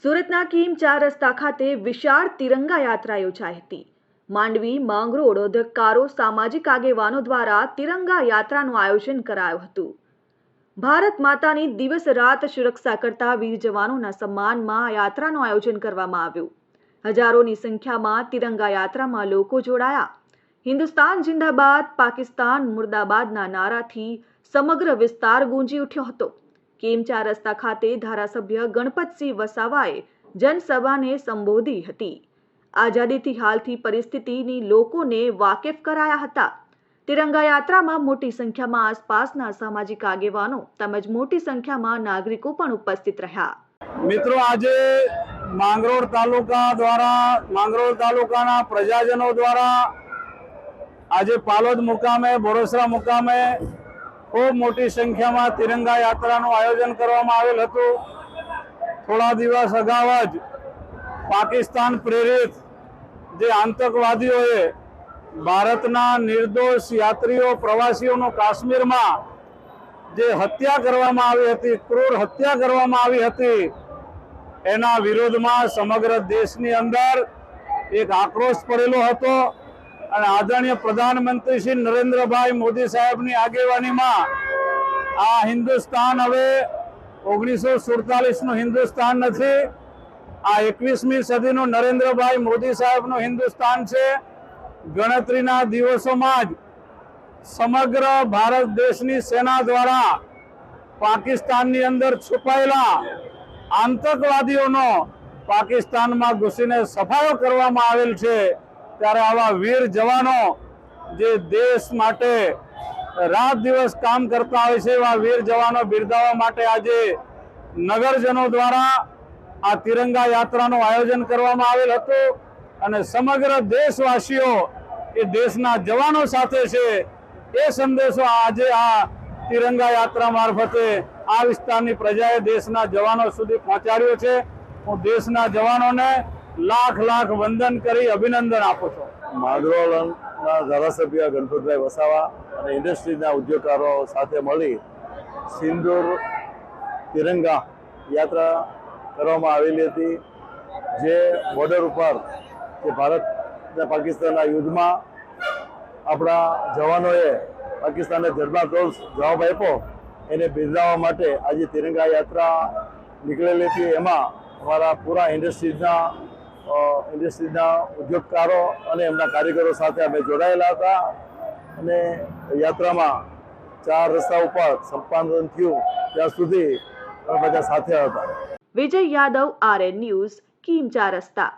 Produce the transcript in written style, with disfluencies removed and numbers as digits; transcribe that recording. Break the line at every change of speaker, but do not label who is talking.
સુરતના કીમ 4 રસ્તા ખાતે વિશાળ તિરંગા યાત્રા યોજાઈ હતી. માંડવી, માંગરોળ, ઔદ્યોગકારો, સામાજિક આગેવાનો દ્વારા તિરંગા યાત્રાનું આયોજન કરાયું હતું. ભારત માતાની દિવસ રાત સુરક્ષા કરતા વીર જવાનોના સન્માનમાં આ યાત્રાનું આયોજન કરવામાં આવ્યું. હજારોની સંખ્યામાં તિરંગા યાત્રામાં લોકો જોડાયા. હિન્દુસ્તાન જિંદાબાદ, પાકિસ્તાન મુર્દાબાદના નારાથી સમગ્ર વિસ્તાર ગુંજી ઉઠ્યો હતો. કીમ 4 રસ્તા ખાતે ધારાસભ્ય ગણપતસિંહ વસાવાએ જનસભાને સંબોધી હતી. આઝાદીથી હાલથી પરિસ્થિતિની લોકોને વાકેફ કરાયા હતા. તિરંગા યાત્રામાં મોટી સંખ્યામાં આસપાસના સામાજિક આગેવાનો તેમજ મોટી સંખ્યામાં નાગરિકો પણ ઉપસ્થિત રહ્યા.
મિત્રો, આજે માંગરોળ તાલુકાના પ્રજાજનો દ્વારા આજે પાલોદ મુકામે, બોરસરા મુકામે ખૂબ મોટી સંખ્યામાં તિરંગા યાત્રાનું આયોજન કરવામાં આવેલ હતું. થોડા દિવસ અગાઉ જ પાકિસ્તાન પ્રેરિત જે આતંકવાદીઓએ ભારતના નિર્દોષ યાત્રીઓ, પ્રવાસીઓનું કાશ્મીરમાં જે હત્યા કરવામાં આવી હતી, ક્રૂર હત્યા કરવામાં આવી હતી, એના વિરોધમાં સમગ્ર દેશની અંદર એક આક્રોશ પડેલો હતો. અને આદરણીય પ્રધાનમંત્રી શ્રી નરેન્દ્રભાઈ મોદી સાહેબની આગેવાનીમાં આ હિન્દુસ્તાન હવે 1947નું હિન્દુસ્તાન નથી, આ 21મી સદીનું નરેન્દ્રભાઈ મોદી સાહેબનું હિન્દુસ્તાન છે. ગણતરીના દિવસોમાં જ સમગ્ર ભારત દેશની સેના દ્વારા પાકિસ્તાનની અંદર છુપાયેલા આતંકવાદીઓનો પાકિસ્તાનમાં ઘૂસીને સફાયો કરવામાં આવેલ છે. ત્યારે આવા વીર જવાનો જે દેશ માટે રાત દિવસ કામ કરતા હોય છે, એવા વીર જવાનો બિરદાવવા માટે આજે નગરજનો દ્વારા આ તિરંગા યાત્રાનું આયોજન કરવામાં આવેલ હતું. અને સમગ્ર દેશવાસીઓ એ દેશના જવાનો સાથે છે, એ સંદેશો આજે આ તિરંગા યાત્રા મારફતે આ વિસ્તારની પ્રજાએ દેશના જવાનો સુધી પહોંચાડ્યો છે. હું દેશના જવાનોને લાખ લાખ વંદન કરી અભિનંદન આપું છું.
માંગરોળના ધારાસભ્ય ગણપતભાઈ વસાવા અને ઇન્ડસ્ટ્રીના ઉદ્યોગકારો સાથે મળી સિંદૂર તિરંગા યાત્રા કરવામાં આવેલી હતી, જે બોર્ડર ઉપર જે ભારત અને પાકિસ્તાનના યુદ્ધમાં આપણા જવાનોએ પાકિસ્તાનને ધરબાતોડ જવાબ આપ્યો, એને બિરદાવવા માટે આજે તિરંગા યાત્રા નીકળેલી હતી. એમાં અમારા પૂરા ઇન્ડસ્ટ્રીના ઉદ્યોગકારો અને એમના કારીગરો સાથે અમે જોડાયેલા હતા. અને યાત્રામાં 4 રસ્તા ઉપર સંપાદન થયું ત્યાં સુધી અમે બધા સાથે હતા.
વિજય યાદવ, RN ન્યૂઝ, કીમ 4 રસ્તા.